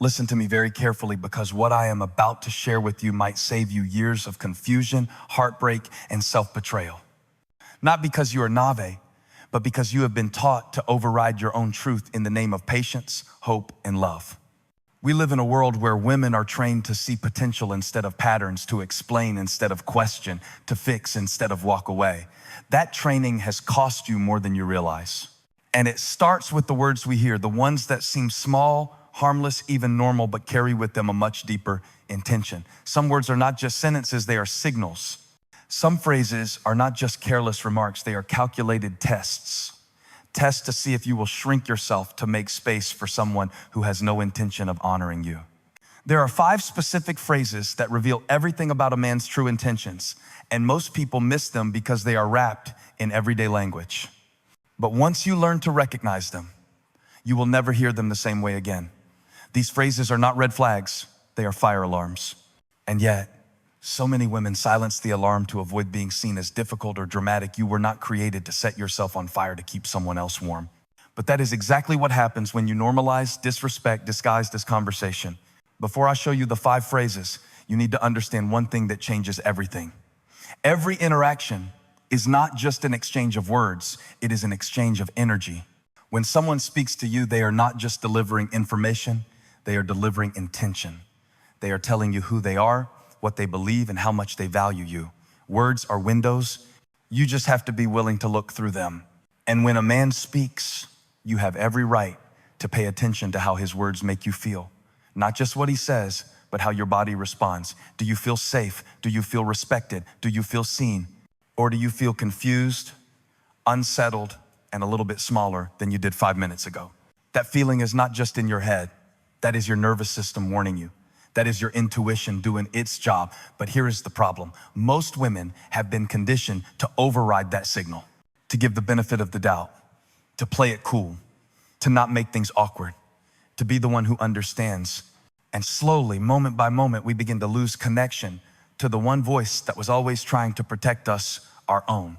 Listen to me very carefully, because what I am about to share with you might save you years of confusion, heartbreak, and self-betrayal. Not because you are Nave, but because you have been taught to override your own truth in the name of patience, hope, and love. We live in a world where women are trained to see potential instead of patterns, to explain instead of question, to fix instead of walk away. That training has cost you more than you realize. And it starts with the words we hear, the ones that seem small, harmless, even normal, but carry with them a much deeper intention. Some words are not just sentences, they are signals. Some phrases are not just careless remarks, they are calculated tests. Tests to see if you will shrink yourself to make space for someone who has no intention of honoring you. There are 5 specific phrases that reveal everything about a man's true intentions, and most people miss them because they are wrapped in everyday language. But once you learn to recognize them, you will never hear them the same way again. These phrases are not red flags, they are fire alarms. And yet, so many women silence the alarm to avoid being seen as difficult or dramatic. You were not created to set yourself on fire to keep someone else warm. But that is exactly what happens when you normalize disrespect disguised as conversation. Before I show you the 5 phrases, you need to understand one thing that changes everything. Every interaction is not just an exchange of words, it is an exchange of energy. When someone speaks to you, they are not just delivering information, they are delivering intention. They are telling you who they are, what they believe, and how much they value you. Words are windows. You just have to be willing to look through them. And when a man speaks, you have every right to pay attention to how his words make you feel. Not just what he says, but how your body responds. Do you feel safe? Do you feel respected? Do you feel seen? Or do you feel confused, unsettled, and a little bit smaller than you did 5 minutes ago? That feeling is not just in your head. That is your nervous system warning you. That is your intuition doing its job. But here is the problem. Most women have been conditioned to override that signal, to give the benefit of the doubt, to play it cool, to not make things awkward, to be the one who understands. And slowly, moment by moment, we begin to lose connection to the one voice that was always trying to protect us, our own.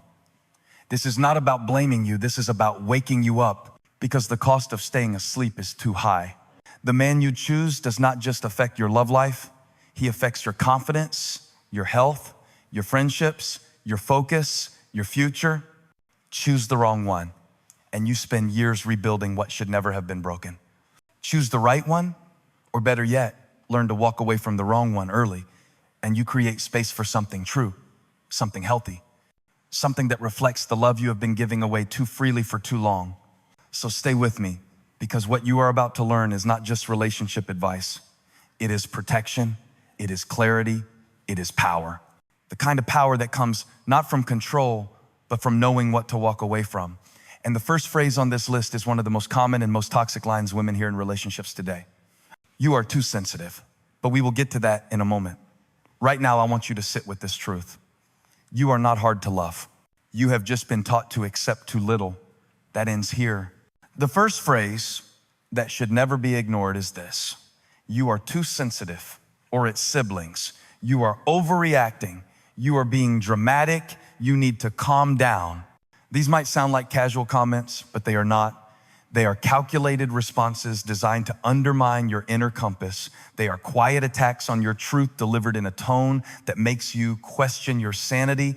This is not about blaming you. This is about waking you up, because the cost of staying asleep is too high. The man you choose does not just affect your love life. He affects your confidence, your health, your friendships, your focus, your future. Choose the wrong one, and you spend years rebuilding what should never have been broken. Choose the right one, or better yet, learn to walk away from the wrong one early, and you create space for something true, something healthy, something that reflects the love you have been giving away too freely for too long. So stay with me, because what you are about to learn is not just relationship advice. It is protection, it is clarity, it is power. The kind of power that comes not from control, but from knowing what to walk away from. And the first phrase on this list is one of the most common and most toxic lines women hear in relationships today. You are too sensitive, but we will get to that in a moment. Right now, I want you to sit with this truth. You are not hard to love. You have just been taught to accept too little. That ends here. The first phrase that should never be ignored is this: you are too sensitive, or its siblings. You are overreacting. You are being dramatic. You need to calm down. These might sound like casual comments, but they are not. They are calculated responses designed to undermine your inner compass. They are quiet attacks on your truth delivered in a tone that makes you question your sanity.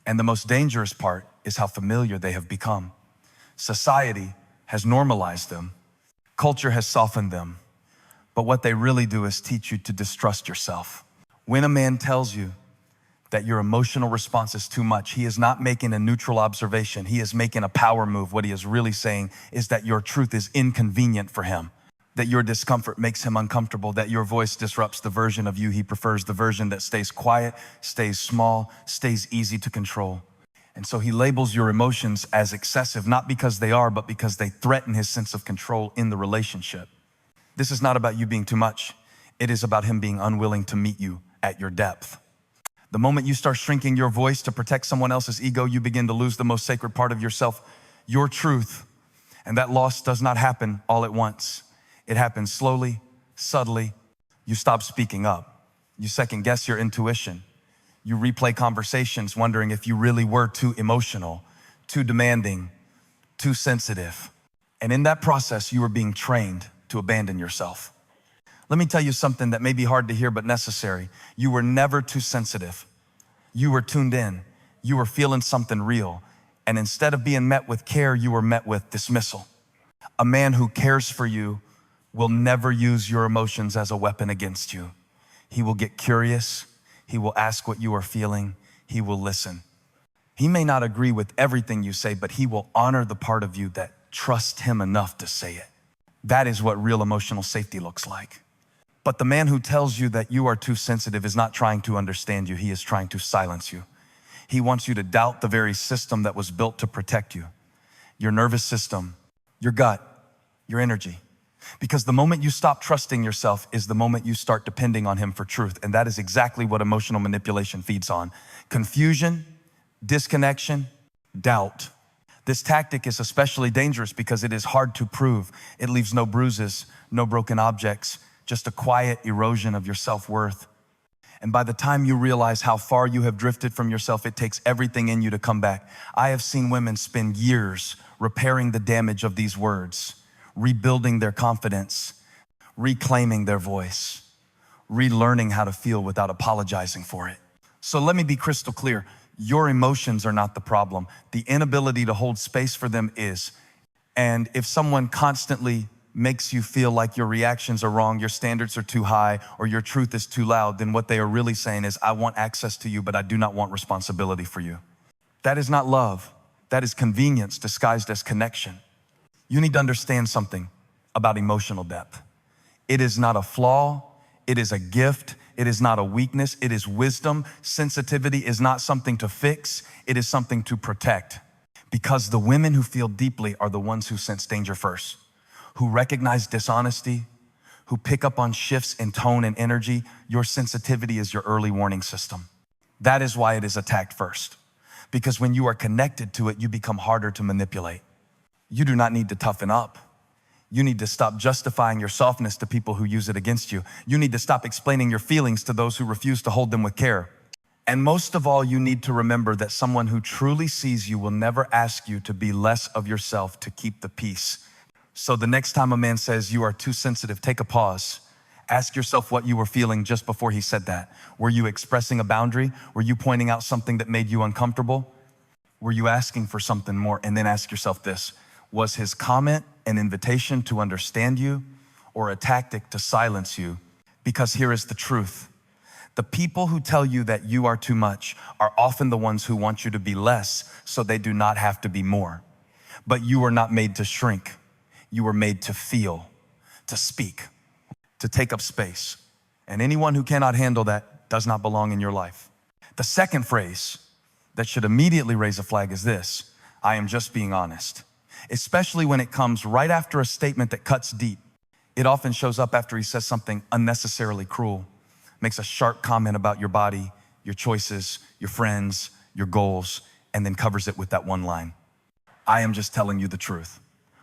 And the most dangerous part is how familiar they have become. Society has normalized them. Culture has softened them. But what they really do is teach you to distrust yourself. When a man tells you that your emotional response is too much, he is not making a neutral observation. He is making a power move. What he is really saying is that your truth is inconvenient for him, that your discomfort makes him uncomfortable, that your voice disrupts the version of you he prefers, the version that stays quiet, stays small, stays easy to control. And so he labels your emotions as excessive, not because they are, but because they threaten his sense of control in the relationship. This is not about you being too much. It is about him being unwilling to meet you at your depth. The moment you start shrinking your voice to protect someone else's ego, you begin to lose the most sacred part of yourself, your truth. And that loss does not happen all at once. It happens slowly, subtly. You stop speaking up. You second guess your intuition. You replay conversations wondering if you really were too emotional, too demanding, too sensitive. And in that process, you are being trained to abandon yourself. Let me tell you something that may be hard to hear but necessary. You were never too sensitive. You were tuned in. You were feeling something real. And instead of being met with care, you were met with dismissal. A man who cares for you will never use your emotions as a weapon against you. He will get curious. He will ask what you are feeling. He will listen. He may not agree with everything you say, but he will honor the part of you that trusts him enough to say it. That is what real emotional safety looks like. But the man who tells you that you are too sensitive is not trying to understand you. He is trying to silence you. He wants you to doubt the very system that was built to protect you. Your nervous system, your gut, your energy. Because the moment you stop trusting yourself is the moment you start depending on him for truth. And that is exactly what emotional manipulation feeds on. Confusion, disconnection, doubt. This tactic is especially dangerous because it is hard to prove. It leaves no bruises, no broken objects, just a quiet erosion of your self-worth. And by the time you realize how far you have drifted from yourself, it takes everything in you to come back. I have seen women spend years repairing the damage of these words, rebuilding their confidence, reclaiming their voice, relearning how to feel without apologizing for it. So let me be crystal clear. Your emotions are not the problem. The inability to hold space for them is. And if someone constantly makes you feel like your reactions are wrong, your standards are too high, or your truth is too loud, then what they are really saying is, I want access to you, but I do not want responsibility for you. That is not love. That is convenience disguised as connection. You need to understand something about emotional depth. It is not a flaw. It is a gift. It is not a weakness. It is wisdom. Sensitivity is not something to fix. It is something to protect. Because the women who feel deeply are the ones who sense danger first, who recognize dishonesty, who pick up on shifts in tone and energy. Your sensitivity is your early warning system. That is why it is attacked first. Because when you are connected to it, you become harder to manipulate. You do not need to toughen up. You need to stop justifying your softness to people who use it against you. You need to stop explaining your feelings to those who refuse to hold them with care. And most of all, you need to remember that someone who truly sees you will never ask you to be less of yourself to keep the peace. So the next time a man says you are too sensitive, take a pause. Ask yourself what you were feeling just before he said that. Were you expressing a boundary? Were you pointing out something that made you uncomfortable? Were you asking for something more? And then ask yourself this: was his comment an invitation to understand you or a tactic to silence you? Because here is the truth. The people who tell you that you are too much are often the ones who want you to be less so they do not have to be more. But you were not made to shrink. You were made to feel, to speak, to take up space. And anyone who cannot handle that does not belong in your life. The second phrase that should immediately raise a flag is this: I am just being honest. Especially when it comes right after a statement that cuts deep. It often shows up after he says something unnecessarily cruel, makes a sharp comment about your body, your choices, your friends, your goals, and then covers it with that one line: I am just telling you the truth.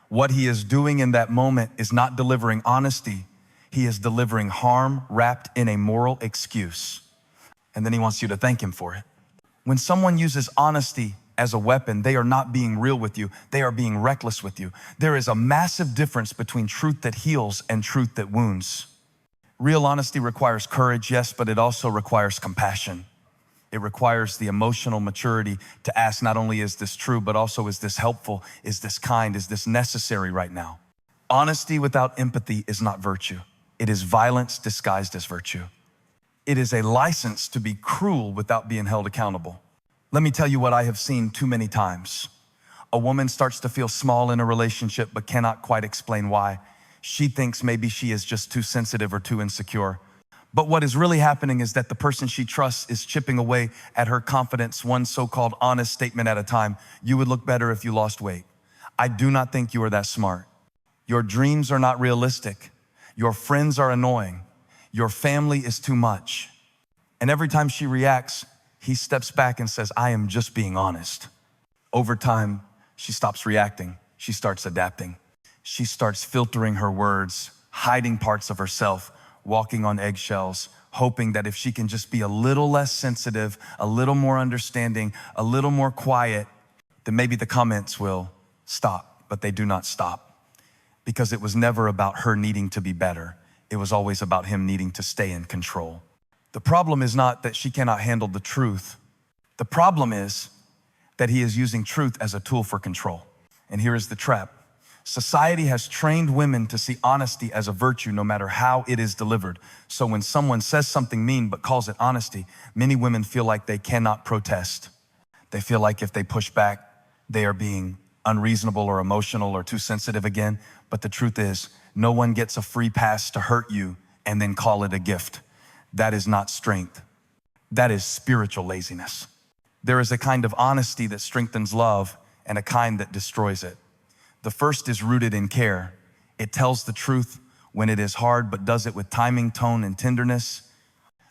What he is doing in that moment is not delivering honesty. He is delivering harm wrapped in a moral excuse. And then he wants you to thank him for it. When someone uses honesty as a weapon, they are not being real with you. They are being reckless with you. There is a massive difference between truth that heals and truth that wounds. Real honesty requires courage, yes, but it also requires compassion. It requires the emotional maturity to ask not only is this true, but also is this helpful? Is this kind? Is this necessary right now? Honesty without empathy is not virtue. It is violence disguised as virtue. It is a license to be cruel without being held accountable. Let me tell you what I have seen too many times. A woman starts to feel small in a relationship but cannot quite explain why. She thinks maybe she is just too sensitive or too insecure. But what is really happening is that the person she trusts is chipping away at her confidence, one so-called honest statement at a time. You would look better if you lost weight. I do not think you are that smart. Your dreams are not realistic. Your friends are annoying. Your family is too much. And every time she reacts, he steps back and says, I am just being honest. Over time, she stops reacting. She starts adapting. She starts filtering her words, hiding parts of herself, walking on eggshells, hoping that if she can just be a little less sensitive, a little more understanding, a little more quiet, then maybe the comments will stop. But they do not stop, because it was never about her needing to be better. it was always about him needing to stay in control. The problem is not that she cannot handle the truth. The problem is that he is using truth as a tool for control. And here is the trap. Society has trained women to see honesty as a virtue no matter how it is delivered. So when someone says something mean but calls it honesty, many women feel like they cannot protest. They feel like if they push back, they are being unreasonable or emotional or too sensitive again. But the truth is, no one gets a free pass to hurt you and then call it a gift. That is not strength. That is spiritual laziness. There is a kind of honesty that strengthens love and a kind that destroys it. The first is rooted in care. It tells the truth when it is hard, but does it with timing, tone, and tenderness.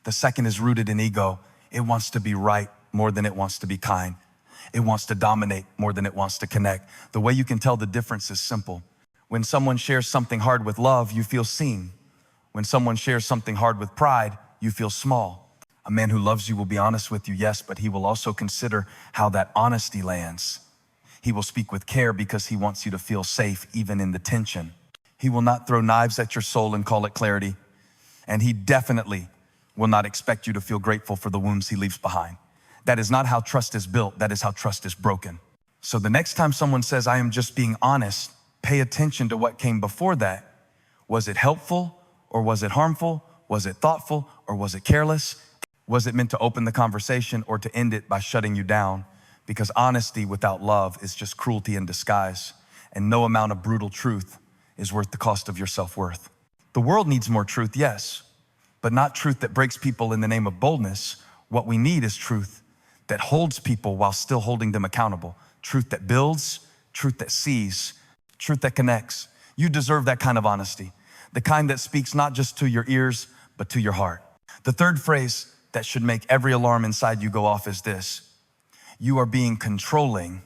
The second is rooted in ego. It wants to be right more than it wants to be kind. It wants to dominate more than it wants to connect. The way you can tell the difference is simple. When someone shares something hard with love, you feel seen. When someone shares something hard with pride, you feel small. A man who loves you will be honest with you, yes, but he will also consider how that honesty lands. He will speak with care because he wants you to feel safe even in the tension. He will not throw knives at your soul and call it clarity. And he definitely will not expect you to feel grateful for the wounds he leaves behind. That is not how trust is built. That is how trust is broken. So the next time someone says, I am just being honest, pay attention to what came before that. Was it helpful or was it harmful? Was it thoughtful or was it careless? Was it meant to open the conversation or to end it by shutting you down? Because honesty without love is just cruelty in disguise, and no amount of brutal truth is worth the cost of your self-worth. The world needs more truth, yes, but not truth that breaks people in the name of boldness. What we need is truth that holds people while still holding them accountable. Truth that builds, truth that sees, truth that connects. You deserve that kind of honesty, the kind that speaks not just to your ears, but to your heart. The third phrase that should make every alarm inside you go off is this: you are being controlling,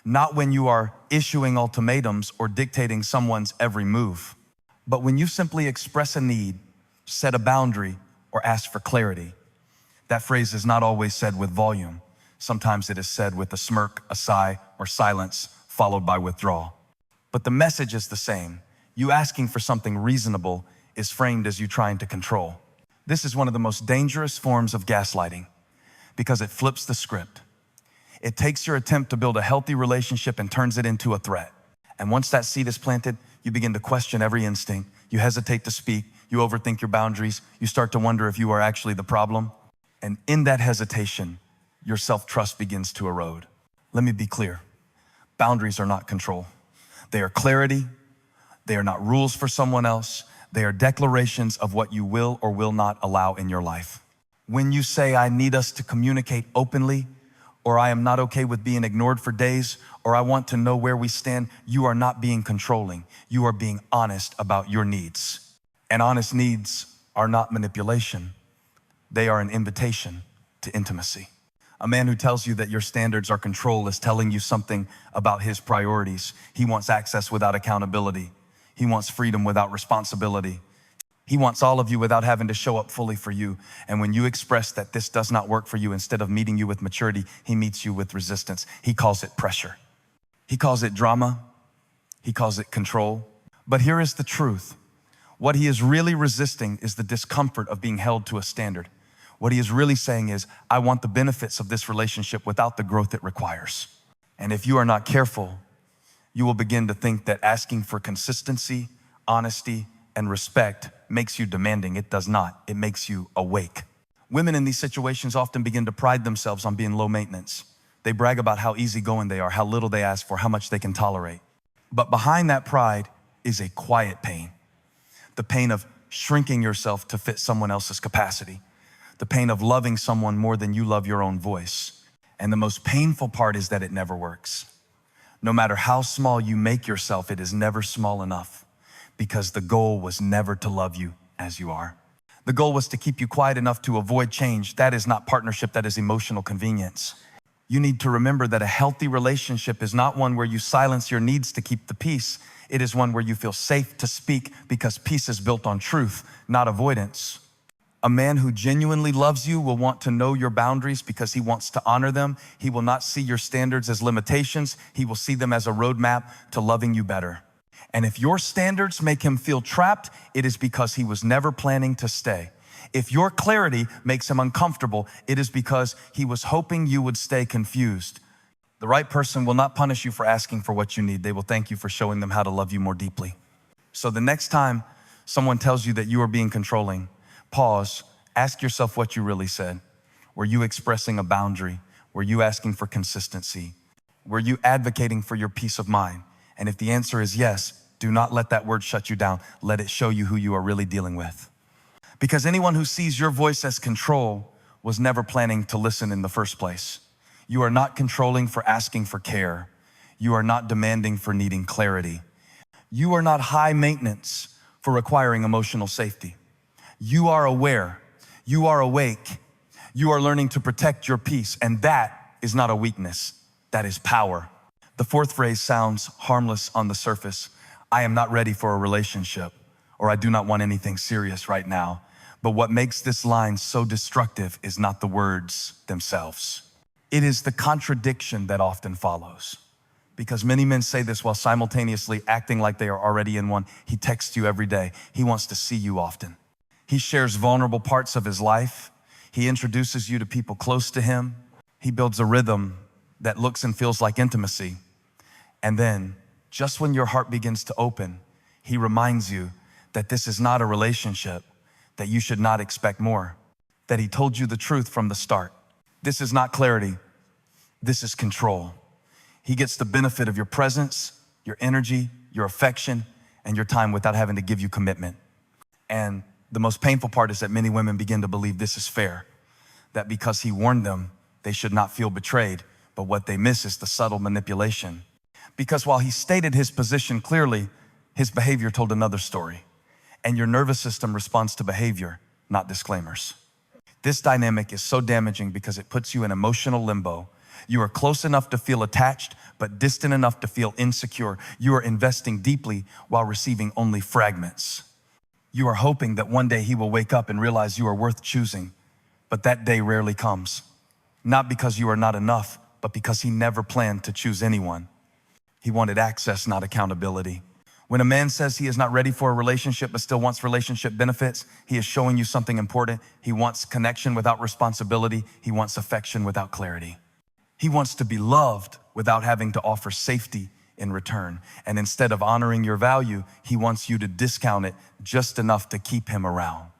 not when you are issuing ultimatums or dictating someone's every move, but when you simply express a need, set a boundary, or ask for clarity. That phrase is not always said with volume. Sometimes it is said with a smirk, a sigh, or silence, followed by withdrawal. But the message is the same. You asking for something reasonable is framed as you trying to control. This is one of the most dangerous forms of gaslighting because it flips the script. It takes your attempt to build a healthy relationship and turns it into a threat. And once that seed is planted, you begin to question every instinct. You hesitate to speak. You overthink your boundaries. You start to wonder if you are actually the problem. And in that hesitation, your self-trust begins to erode. Let me be clear. Boundaries are not control. They are clarity. They are not rules for someone else. They are declarations of what you will or will not allow in your life. When you say, I need us to communicate openly, or I am not okay with being ignored for days, or I want to know where we stand, you are not being controlling. You are being honest about your needs. And honest needs are not manipulation. They are an invitation to intimacy. A man who tells you that your standards are control is telling you something about his priorities. He wants access without accountability. He wants freedom without responsibility. He wants all of you without having to show up fully for you. And when you express that this does not work for you, instead of meeting you with maturity, he meets you with resistance. He calls it pressure. He calls it drama. He calls it control. But here is the truth. What he is really resisting is the discomfort of being held to a standard. What he is really saying is, I want the benefits of this relationship without the growth it requires. And if you are not careful, you will begin to think that asking for consistency, honesty, and respect makes you demanding. It does not. It makes you awake. Women in these situations often begin to pride themselves on being low maintenance. They brag about how easygoing they are, how little they ask for, how much they can tolerate. But behind that pride is a quiet pain. The pain of shrinking yourself to fit someone else's capacity. The pain of loving someone more than you love your own voice. And the most painful part is that it never works. No matter how small you make yourself, it is never small enough. Because the goal was never to love you as you are. The goal was to keep you quiet enough to avoid change. That is not partnership, that is emotional convenience. You need to remember that a healthy relationship is not one where you silence your needs to keep the peace. It is one where you feel safe to speak because peace is built on truth, not avoidance. A man who genuinely loves you will want to know your boundaries because he wants to honor them. He will not see your standards as limitations. He will see them as a roadmap to loving you better. And if your standards make him feel trapped, it is because he was never planning to stay. If your clarity makes him uncomfortable, it is because he was hoping you would stay confused. The right person will not punish you for asking for what you need. They will thank you for showing them how to love you more deeply. So the next time someone tells you that you are being controlling, pause, ask yourself what you really said. Were you expressing a boundary? Were you asking for consistency? Were you advocating for your peace of mind? And if the answer is yes, do not let that word shut you down. Let it show you who you are really dealing with. Because anyone who sees your voice as control was never planning to listen in the first place. You are not controlling for asking for care. You are not demanding for needing clarity. You are not high maintenance for requiring emotional safety. You are aware. You are awake. You are learning to protect your peace, and that is not a weakness. That is power. The fourth phrase sounds harmless on the surface. I am not ready for a relationship, or I do not want anything serious right now. But what makes this line so destructive is not the words themselves. It is the contradiction that often follows. Because many men say this while simultaneously acting like they are already in one. He texts you every day. He wants to see you often. He shares vulnerable parts of his life. He introduces you to people close to him. He builds a rhythm that looks and feels like intimacy. And then, just when your heart begins to open, he reminds you that this is not a relationship, that you should not expect more, that he told you the truth from the start. This is not clarity. This is control. He gets the benefit of your presence, your energy, your affection, and your time without having to give you commitment. And the most painful part is that many women begin to believe this is fair, that because he warned them, they should not feel betrayed. But what they miss is the subtle manipulation. Because while he stated his position clearly, his behavior told another story. And your nervous system responds to behavior, not disclaimers. This dynamic is so damaging because it puts you in emotional limbo. You are close enough to feel attached, but distant enough to feel insecure. You are investing deeply while receiving only fragments. You are hoping that one day he will wake up and realize you are worth choosing, but that day rarely comes. Not because you are not enough, but because he never planned to choose anyone. He wanted access, not accountability. When a man says he is not ready for a relationship but still wants relationship benefits, he is showing you something important. He wants connection without responsibility. He wants affection without clarity. He wants to be loved without having to offer safety in return. And instead of honoring your value, he wants you to discount it just enough to keep him around.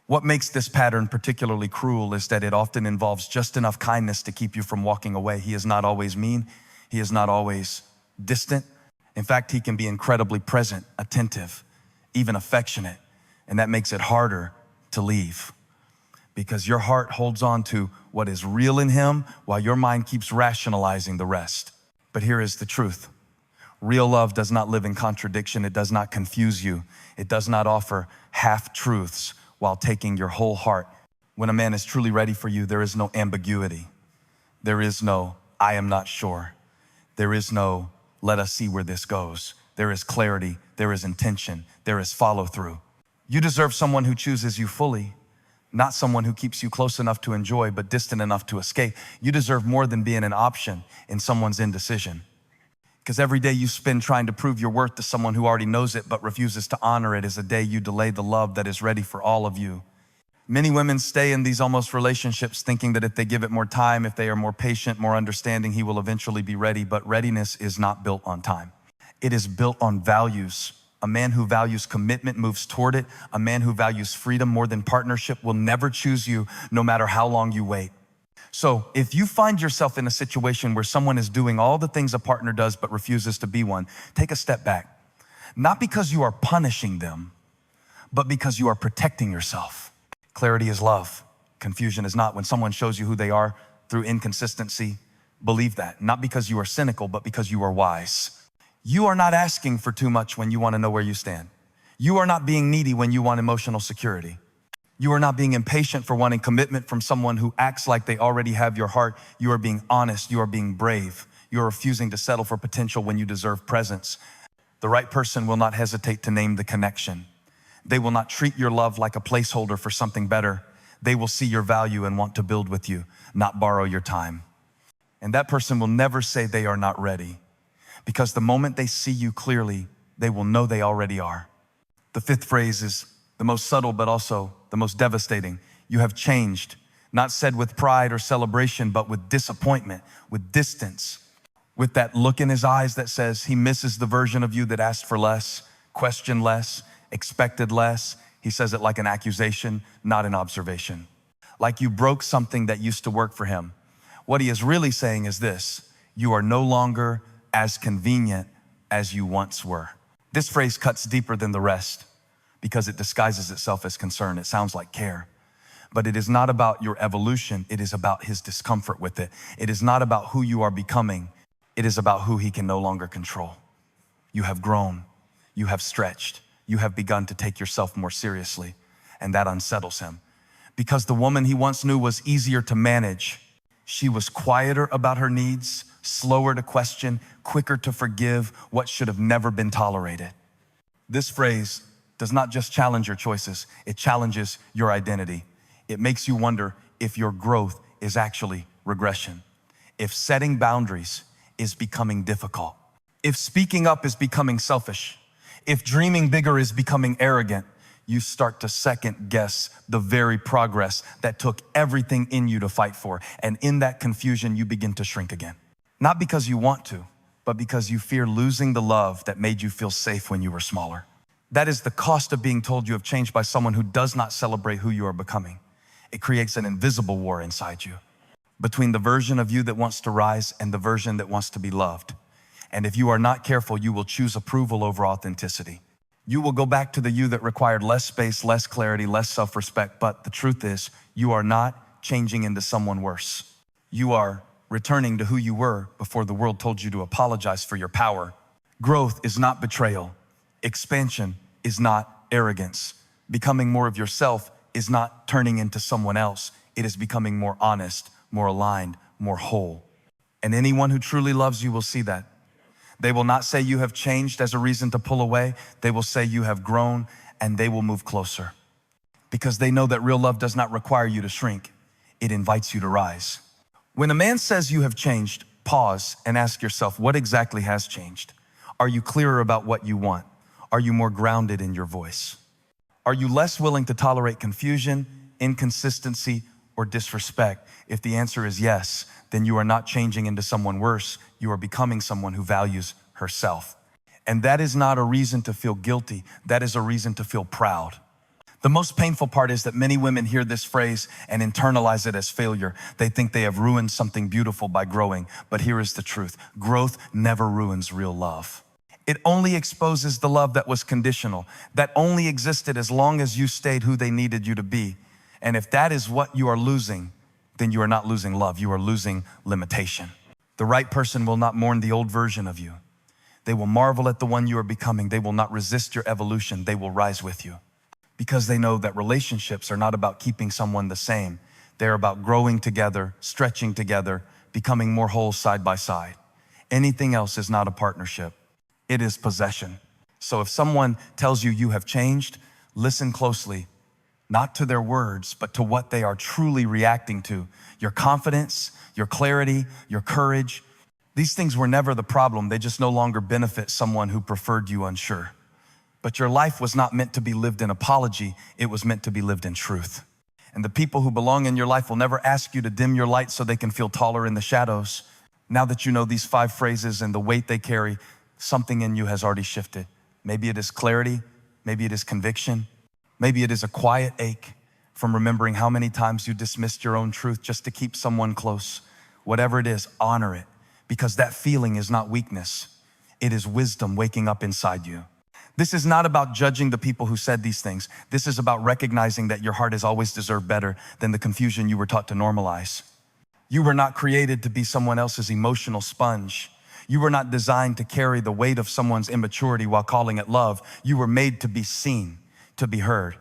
What makes this pattern particularly cruel is that it often involves just enough kindness to keep you from walking away. He is not always mean. He is not always distant. In fact, he can be incredibly present, attentive, even affectionate. And that makes it harder to leave because your heart holds on to what is real in him while your mind keeps rationalizing the rest. But here is the truth. Real love does not live in contradiction. It does not confuse you. It does not offer half-truths while taking your whole heart. When a man is truly ready for you, there is no ambiguity. There is no, I am not sure. There is no, let us see where this goes. There is clarity. There is intention. There is follow-through. You deserve someone who chooses you fully, not someone who keeps you close enough to enjoy but distant enough to escape. You deserve more than being an option in someone's indecision. Because every day you spend trying to prove your worth to someone who already knows it but refuses to honor it is a day you delay the love that is ready for all of you. Many women stay in these almost relationships thinking that if they give it more time, if they are more patient, more understanding, he will eventually be ready. But readiness is not built on time. It is built on values. A man who values commitment moves toward it. A man who values freedom more than partnership will never choose you, no matter how long you wait. So if you find yourself in a situation where someone is doing all the things a partner does but refuses to be one, take a step back. Not because you are punishing them, but because you are protecting yourself. Clarity is love. Confusion is not. When someone shows you who they are through inconsistency, believe that. Not because you are cynical, but because you are wise. You are not asking for too much when you want to know where you stand. You are not being needy when you want emotional security. You are not being impatient for wanting commitment from someone who acts like they already have your heart. You are being honest. You are being brave. You are refusing to settle for potential when you deserve presence. The right person will not hesitate to name the connection. They will not treat your love like a placeholder for something better. They will see your value and want to build with you, not borrow your time. And that person will never say they are not ready, because the moment they see you clearly, they will know they already are. The fifth phrase is the most subtle, but also the most devastating. You have changed, not said with pride or celebration, but with disappointment, with distance, with that look in his eyes that says he misses the version of you that asked for less, questioned less, expected less. He says it like an accusation, not an observation. Like you broke something that used to work for him. What he is really saying is this: you are no longer as convenient as you once were. This phrase cuts deeper than the rest because it disguises itself as concern. It sounds like care. But it is not about your evolution. It is about his discomfort with it. It is not about who you are becoming. It is about who he can no longer control. You have grown. You have stretched. You have begun to take yourself more seriously, and that unsettles him. Because the woman he once knew was easier to manage. She was quieter about her needs, slower to question, quicker to forgive what should have never been tolerated. This phrase does not just challenge your choices, it challenges your identity. It makes you wonder if your growth is actually regression, if setting boundaries is becoming difficult, if speaking up is becoming selfish, if dreaming bigger is becoming arrogant. You start to second guess the very progress that took everything in you to fight for. And in that confusion, you begin to shrink again. Not because you want to, but because you fear losing the love that made you feel safe when you were smaller. That is the cost of being told you have changed by someone who does not celebrate who you are becoming. It creates an invisible war inside you between the version of you that wants to rise and the version that wants to be loved. And if you are not careful, you will choose approval over authenticity. You will go back to the you that required less space, less clarity, less self-respect. But the truth is, you are not changing into someone worse. You are returning to who you were before the world told you to apologize for your power. Growth is not betrayal. Expansion is not arrogance. Becoming more of yourself is not turning into someone else. It is becoming more honest, more aligned, more whole. And anyone who truly loves you will see that. They will not say you have changed as a reason to pull away. They will say you have grown, and they will move closer. Because they know that real love does not require you to shrink. It invites you to rise. When a man says you have changed, pause and ask yourself, what exactly has changed? Are you clearer about what you want? Are you more grounded in your voice? Are you less willing to tolerate confusion, inconsistency, or disrespect? If the answer is yes, then you are not changing into someone worse. You are becoming someone who values herself. And that is not a reason to feel guilty. That is a reason to feel proud. The most painful part is that many women hear this phrase and internalize it as failure. They think they have ruined something beautiful by growing. But here is the truth. Growth never ruins real love. It only exposes the love that was conditional, that only existed as long as you stayed who they needed you to be. And if that is what you are losing, then you are not losing love. You are losing limitation. The right person will not mourn the old version of you. They will marvel at the one you are becoming. They will not resist your evolution. They will rise with you because they know that relationships are not about keeping someone the same. They're about growing together, stretching together, becoming more whole side by side. Anything else is not a partnership. It is possession. So if someone tells you you have changed, listen closely, not to their words, but to what they are truly reacting to. Your confidence, your clarity, your courage. These things were never the problem. They just no longer benefit someone who preferred you unsure. But your life was not meant to be lived in apology. It was meant to be lived in truth. And the people who belong in your life will never ask you to dim your light so they can feel taller in the shadows. Now that you know these 5 phrases and the weight they carry, something in you has already shifted. Maybe it is clarity. Maybe it is conviction. Maybe it is a quiet ache from remembering how many times you dismissed your own truth just to keep someone close. Whatever it is, honor it, because that feeling is not weakness. It is wisdom waking up inside you. This is not about judging the people who said these things. This is about recognizing that your heart has always deserved better than the confusion you were taught to normalize. You were not created to be someone else's emotional sponge. You were not designed to carry the weight of someone's immaturity while calling it love. You were made to be seen, to be heard,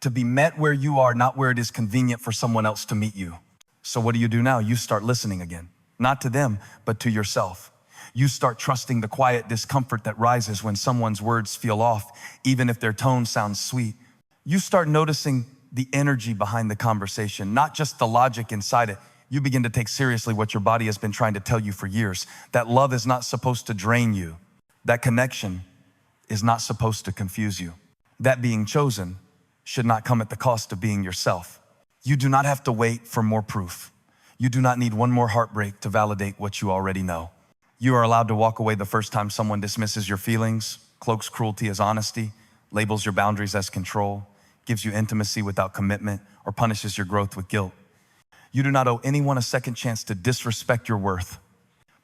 to be met where you are, not where it is convenient for someone else to meet you. So what do you do now? You start listening again, not to them, but to yourself. You start trusting the quiet discomfort that rises when someone's words feel off, even if their tone sounds sweet. You start noticing the energy behind the conversation, not just the logic inside it. You begin to take seriously what your body has been trying to tell you for years, that love is not supposed to drain you. That connection is not supposed to confuse you. That being chosen should not come at the cost of being yourself. You do not have to wait for more proof. You do not need one more heartbreak to validate what you already know. You are allowed to walk away the first time someone dismisses your feelings, cloaks cruelty as honesty, labels your boundaries as control, gives you intimacy without commitment, or punishes your growth with guilt. You do not owe anyone a second chance to disrespect your worth.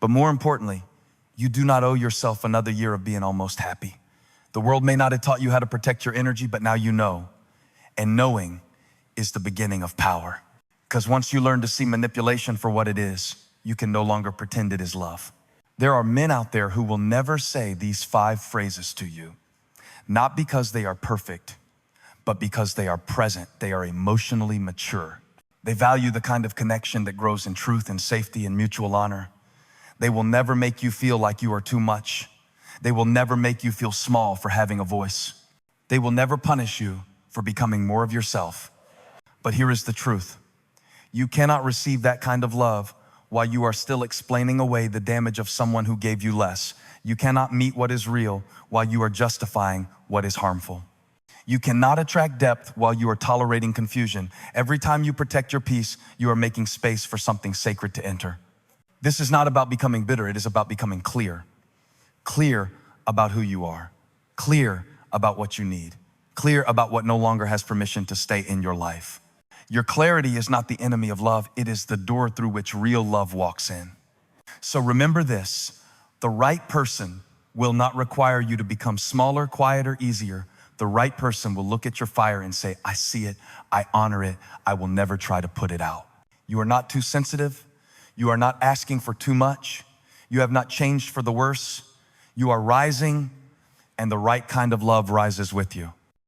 But more importantly, you do not owe yourself another year of being almost happy. The world may not have taught you how to protect your energy, but now you know. And knowing is the beginning of power. Because once you learn to see manipulation for what it is, you can no longer pretend it is love. There are men out there who will never say these 5 phrases to you, not because they are perfect, but because they are present. They are emotionally mature. They value the kind of connection that grows in truth and safety and mutual honor. They will never make you feel like you are too much. They will never make you feel small for having a voice. They will never punish you for becoming more of yourself. But here is the truth. You cannot receive that kind of love while you are still explaining away the damage of someone who gave you less. You cannot meet what is real while you are justifying what is harmful. You cannot attract depth while you are tolerating confusion. Every time you protect your peace, you are making space for something sacred to enter. This is not about becoming bitter. It is about becoming clear. Clear about who you are. Clear about what you need. Clear about what no longer has permission to stay in your life. Your clarity is not the enemy of love. It is the door through which real love walks in. So remember this, the right person will not require you to become smaller, quieter, easier. The right person will look at your fire and say, I see it, I honor it, I will never try to put it out. You are not too sensitive. You are not asking for too much. You have not changed for the worse. You are rising, and the right kind of love rises with you.